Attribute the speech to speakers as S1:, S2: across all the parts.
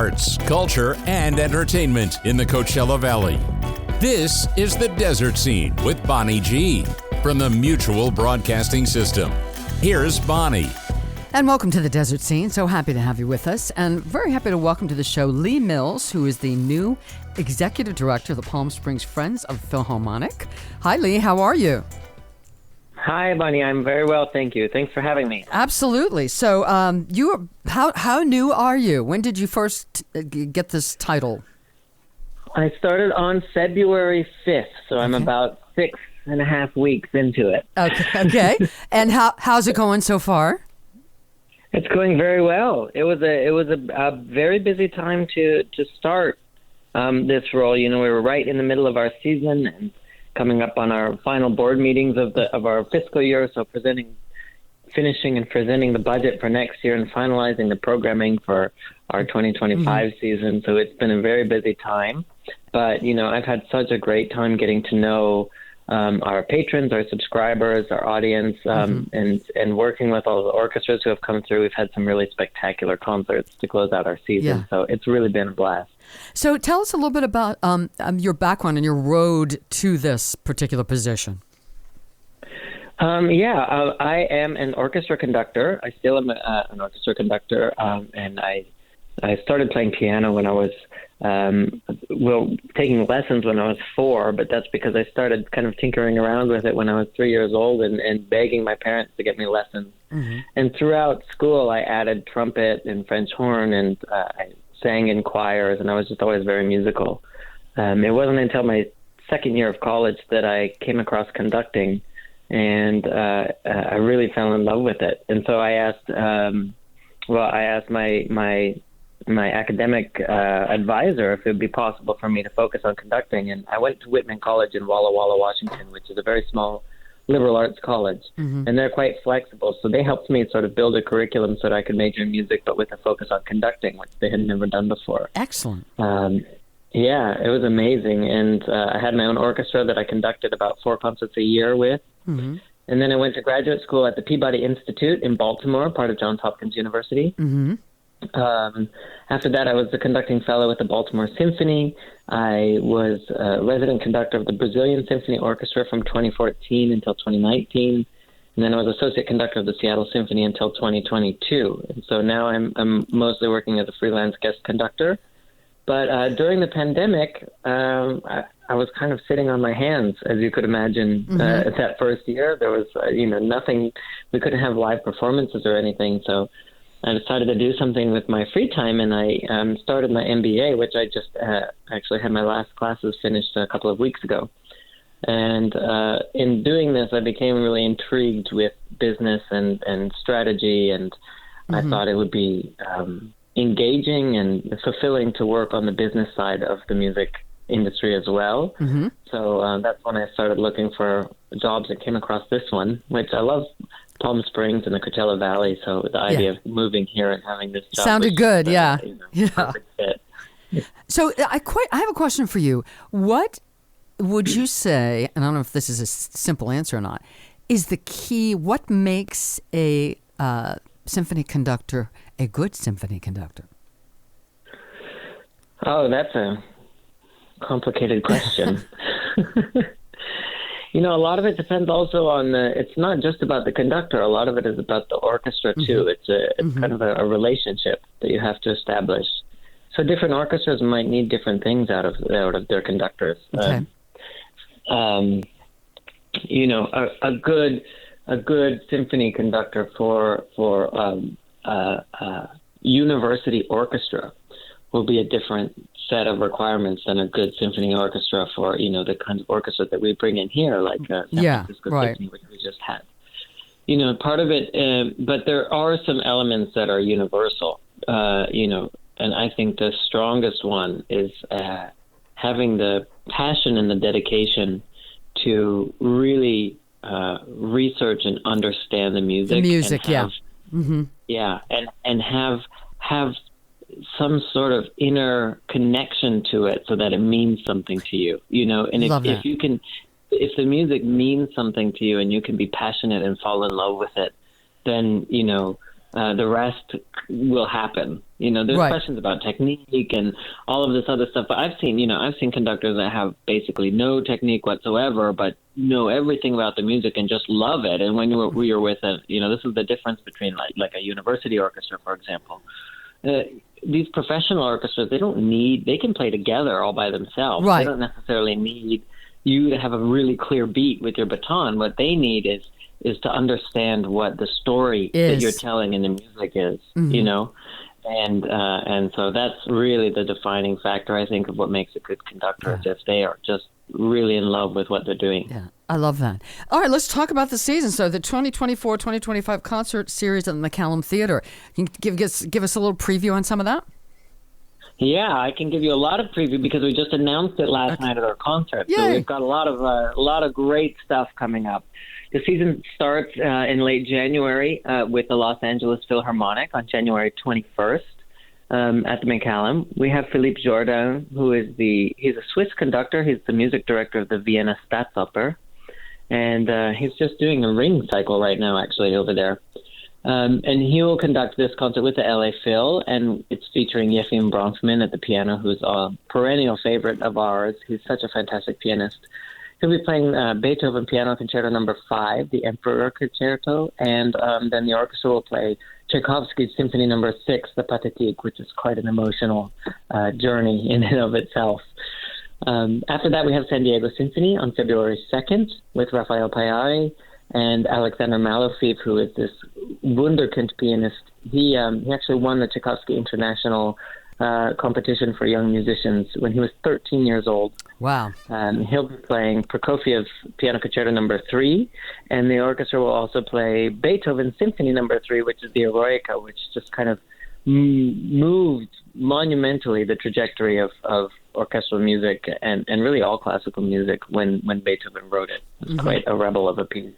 S1: arts, culture, and entertainment in the Coachella Valley. This is The Desert Scene with Bonnie G. from the Mutual Broadcasting System. Here's Bonnie.
S2: And welcome to The Desert Scene. So happy to have you with us. And very happy to welcome to the show Lee Mills, who is the new Executive Director of the Palm Springs Friends of Philharmonic. Hi, Lee. How are you?
S3: Hi, Bonnie. I'm very well, thank you. Thanks for having me.
S2: Absolutely. So, how new are you? When did you first get this title?
S3: I started on February 5th, so I'm about 6.5 weeks into it.
S2: Okay. And how's it going so far?
S3: It's going very well. It was a very busy time to start this role. You know, we were right in the middle of our season and coming up on our final board meetings of our fiscal year, so finishing and presenting the budget for next year and finalizing the programming for our 2025 season. So it's been a very busy time. But, you know, I've had such a great time getting to know our patrons, our subscribers, our audience, and working with all the orchestras who have come through. We've had some really spectacular concerts to close out our season.
S2: Yeah.
S3: So it's really been a blast.
S2: So tell us a little bit about your background and your road to this particular position.
S3: I am an orchestra conductor. I still am an orchestra conductor, and I started playing piano when I was taking lessons when I was 4, but that's because I started kind of tinkering around with it when I was 3 years old and begging my parents to get me lessons. And throughout school, I added trumpet and French horn, and I sang in choirs, and I was just always very musical. It wasn't until my second year of college that I came across conducting, and I really fell in love with it. And so I asked my academic advisor if it would be possible for me to focus on conducting. And I went to Whitman College in Walla Walla, Washington, which is a very small liberal arts college. And they're quite flexible. So they helped me sort of build a curriculum so that I could major in music, but with a focus on conducting, which they had never done before.
S2: Excellent.
S3: It was amazing. And I had my own orchestra that I conducted about 4 concerts a year with. And then I went to graduate school at the Peabody Institute in Baltimore, part of Johns Hopkins University. After that, I was the conducting fellow with the Baltimore Symphony. I was a resident conductor of the Brazilian Symphony Orchestra from 2014 until 2019. And then I was associate conductor of the Seattle Symphony until 2022. And so now I'm mostly working as a freelance guest conductor. But during the pandemic, I was kind of sitting on my hands, as you could imagine. That first year, there was nothing. We couldn't have live performances or anything. So I decided to do something with my free time, and I started my MBA, which I just actually had my last classes finished a couple of weeks ago. And in doing this, I became really intrigued with business and strategy, and I thought it would be engaging and fulfilling to work on the business side of the music industry as well. So that's when I started looking for jobs and came across this one, which I love. Palm Springs and the Coachella Valley, so the idea of moving here and having this job
S2: sounded good.
S3: Perfect fit.
S2: So I have a question for you. What would you say, and I don't know if this is a simple answer or not, is the key, what makes a symphony conductor a good symphony conductor?
S3: Oh, that's a complicated question. You know, a lot of it depends also on it's not just about the conductor. A lot of it is about the orchestra, too. It's kind of a relationship that you have to establish. So different orchestras might need different things out of their conductors.
S2: Okay.
S3: A good symphony conductor for university orchestra will be a different set of requirements than a good symphony orchestra for, the kind of orchestra that we bring in here, like San Francisco Symphony, which we just had. Part of it, but there are some elements that are universal, and I think the strongest one is having the passion and the dedication to really research and understand the music. And have some sort of inner connection to it so that it means something to you, and if the music means something to you and you can be passionate and fall in love with it, then, The rest will happen. There's
S2: Right.
S3: questions about technique and all of this other stuff. But I've seen conductors that have basically no technique whatsoever, but know everything about the music and just love it. And when you're with this is the difference between like a university orchestra, for example. These professional orchestras, they can play together all by themselves.
S2: Right.
S3: They don't necessarily need you to have a really clear beat with your baton. What they need is to understand what the story that you're telling in the music is, and so that's really the defining factor, I think, of what makes a good conductor, is if they are just really in love with what they're doing.
S2: Yeah, I love that. All right, let's talk about the season. So the 2024-2025 concert series at the McCallum Theater. Can you give us a little preview on some of that?
S3: Yeah, I can give you a lot of preview because we just announced it last night at our concert.
S2: Yay.
S3: So we've got a lot of great stuff coming up. The season starts in late January with the Los Angeles Philharmonic on January 21st at the McCallum. We have Philippe Jourdain, he's a Swiss conductor. He's the music director of the Vienna Staatsoper. And he's just doing a ring cycle right now, actually, over there. And he will conduct this concert with the LA Phil, and it's featuring Yefim Bronfman at the piano, who's a perennial favorite of ours. He's such a fantastic pianist. He'll be playing Beethoven Piano Concerto No. 5, the Emperor Concerto, and then the orchestra will play Tchaikovsky's Symphony No. 6, the Pathétique, which is quite an emotional journey in and of itself. After that, we have San Diego Symphony on February 2nd with Rafael Payari and Alexander Malofeev, who is this wunderkind pianist. He actually won the Tchaikovsky International competition for young musicians when he was 13 years old.
S2: Wow.
S3: He'll be playing Prokofiev's Piano Concerto No. 3, and the orchestra will also play Beethoven's Symphony No. 3, which is the Eroica, which just kind of moved monumentally the trajectory of orchestral music and really all classical music when Beethoven wrote it. It was quite a rebel of a piece.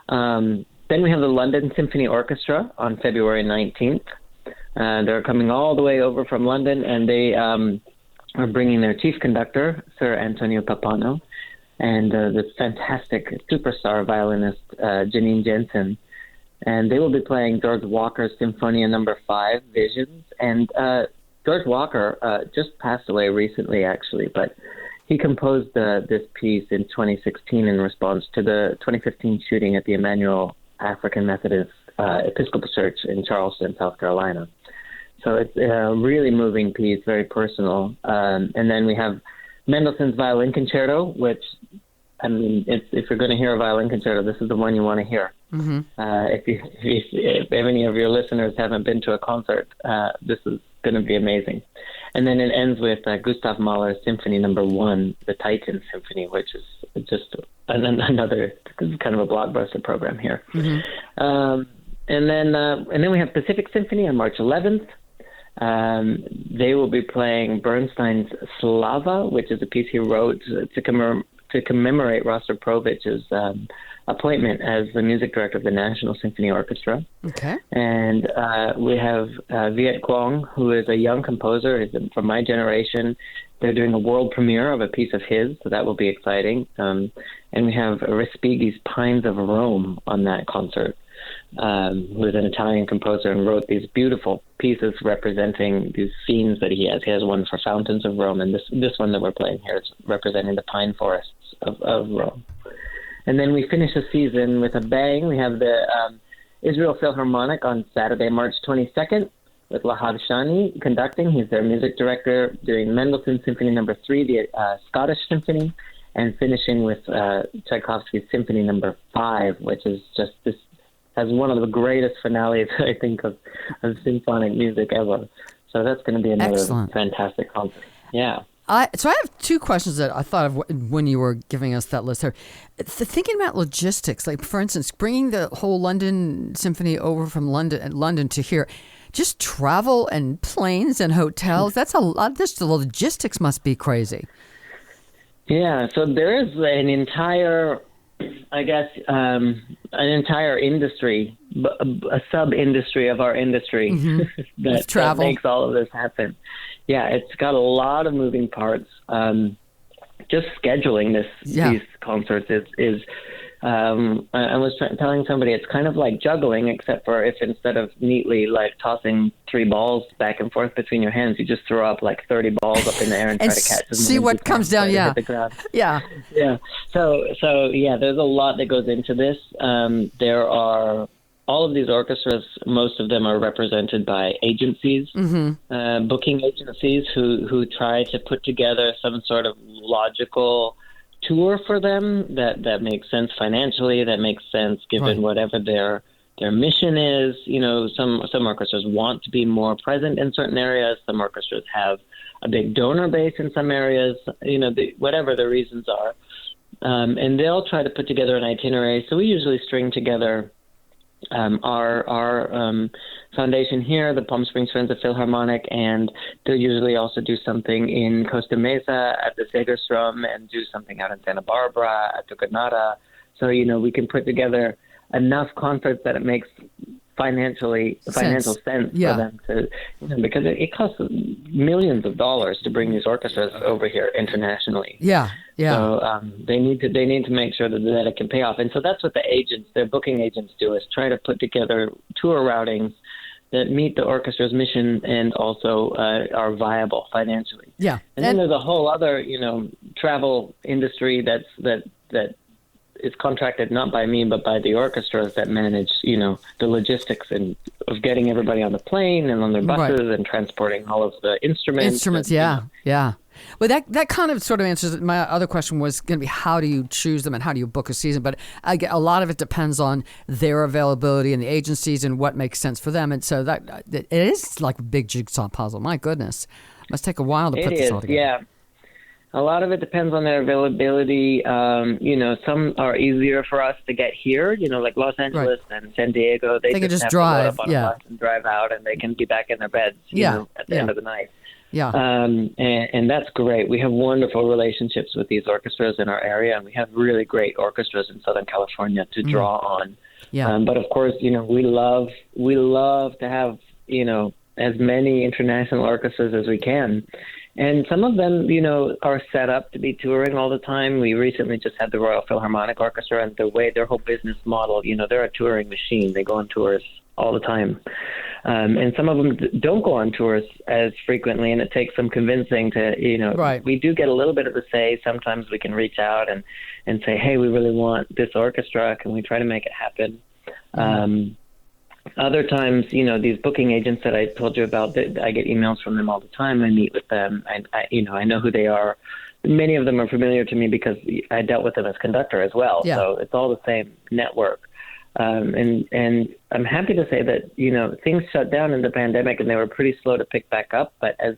S3: Then we have the London Symphony Orchestra on February 19th. They're coming all the way over from London, and they are bringing their chief conductor, Sir Antonio Papano, and this fantastic superstar violinist, Janine Jensen. And they will be playing George Walker's Symphonia No. 5, Visions. And George Walker just passed away recently, actually, but he composed this piece in 2016 in response to the 2015 shooting at the Emmanuel African Methodist Episcopal Church in Charleston, South Carolina. So it's a really moving piece, very personal. And then we have Mendelssohn's Violin Concerto, which, I mean, if you're going to hear a violin concerto, this is the one you want to hear. Mm-hmm. If any of your listeners haven't been to a concert, this is going to be amazing. And then it ends with Gustav Mahler's Symphony No. 1, the Titan Symphony, which is just another kind of a blockbuster program here. Mm-hmm. And then we have Pacific Symphony on March 11th. They will be playing Bernstein's Slava, which is a piece he wrote to commemorate Rostropovich's appointment as the music director of the National Symphony Orchestra. Okay. And we have Viet Quang, who is a young composer. He's from my generation. They're doing a world premiere of a piece of his, so that will be exciting. And we have Respighi's Pines of Rome on that concert, who is an Italian composer and wrote these beautiful pieces representing these scenes that he has. He has one for Fountains of Rome, and this one that we're playing here is representing the pine forests of Rome. And then we finish the season with a bang. We have the Israel Philharmonic on Saturday, March 22nd, with Lahad Shani conducting. He's their music director, doing Mendelssohn Symphony No. 3, the Scottish Symphony, and finishing with Tchaikovsky's Symphony No. 5, which is just this, has one of the greatest finales, I think, of symphonic music ever. So that's going to be another fantastic concert. Yeah.
S2: So I have two questions that I thought of when you were giving us that list. Thinking about logistics, like for instance, bringing the whole London Symphony over from London to here, just travel and planes and hotels. That's a lot. The logistics must be crazy.
S3: Yeah. So there is an entire, I guess, an entire industry, a sub-industry of our industry that makes all of this happen. Yeah, it's got a lot of moving parts. Just scheduling these concerts is I was telling somebody it's kind of like juggling, except for if instead of neatly like tossing 3 balls back and forth between your hands, you just throw up like 30 balls up in the air and try to catch them.
S2: See what comes down. Yeah.
S3: Hit the ground.
S2: Yeah.
S3: Yeah. So yeah, there's a lot that goes into this. There are all of these orchestras. Most of them are represented by agencies, booking agencies who try to put together some sort of logical tour for them that makes sense financially, that makes sense given whatever their mission is. You know, some orchestras want to be more present in certain areas. Some orchestras have a big donor base in some areas. You know, whatever the reasons are, and they'll try to put together an itinerary. So we usually string together our foundation here, the Palm Springs Friends of Philharmonic, and they'll usually also do something in Costa Mesa at the Segerstrom and do something out in Santa Barbara at the Granada. So, you know, we can put together enough concerts that it makes financial sense for them to, you know, because it costs millions of dollars to bring these orchestras over here internationally.
S2: Yeah.
S3: So they need to make sure that it can pay off, and so that's what their booking agents do, is try to put together tour routings that meet the orchestra's mission and also are viable financially.
S2: Yeah,
S3: and then there's a whole other, you know, travel industry that is contracted not by me but by the orchestras that manage, you know, the logistics of getting everybody on the plane and on their buses and transporting all of the instruments.
S2: Yeah. Well, that kind of sort of answers my other question was going to be, how do you choose them and how do you book a season? But a lot of it depends on their availability and the agencies and what makes sense for them. And so that it is like a big jigsaw puzzle. My goodness, it must take a while to put this all together.
S3: Yeah. A lot of it depends on their availability. You know, some are easier for us to get here, you know, like Los Angeles and San Diego. They
S2: can just
S3: have
S2: drive,
S3: to load up on a bus and drive out, and they can be back in their beds, you know, at the end of the night.
S2: Yeah.
S3: And that's great. We have wonderful relationships with these orchestras in our area, and we have really great orchestras in Southern California to draw on. Yeah. But of course, you know, we love to have, you know, as many international orchestras as we can. And some of them, you know, are set up to be touring all the time. We recently just had the Royal Philharmonic Orchestra, and their whole business model, you know, they're a touring machine. They go on tours all the time. And some of them don't go on tours as frequently, and it takes some convincing to, you know, we do get a little bit of a say. Sometimes we can reach out and say, hey, we really want this orchestra. Can we try to make it happen? Other times, you know, these booking agents that I told you about, I get emails from them all the time. I meet with them. I know who they are. Many of them are familiar to me because I dealt with them as conductor as well. Yeah. So it's all the same network. And I'm happy to say that, you know, things shut down in the pandemic and they were pretty slow to pick back up. But as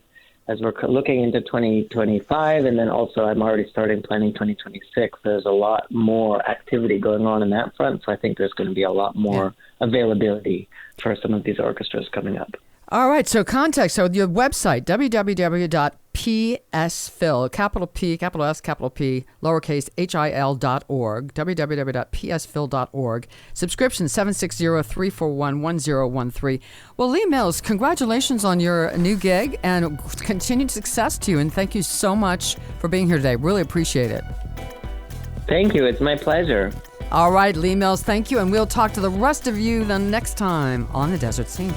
S3: we're looking into 2025, and then also I'm already starting planning 2026, there's a lot more activity going on in that front. So I think there's going to be a lot more availability for some of these orchestras coming up.
S2: All right. So contact. So your website, www.psphil, capital P, capital S, capital P, lowercase HIL.org, www.psphil.org. Subscription 760-341-1013. Well, Lee Mills, congratulations on your new gig and continued success to you. And thank you so much for being here today. Really appreciate it.
S3: Thank you. It's my pleasure.
S2: All right, Lee Mills, thank you. And we'll talk to the rest of you the next time on The Desert Scene.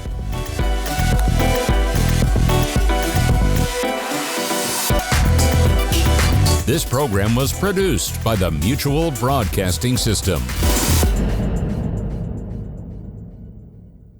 S1: This program was produced by the Mutual Broadcasting System.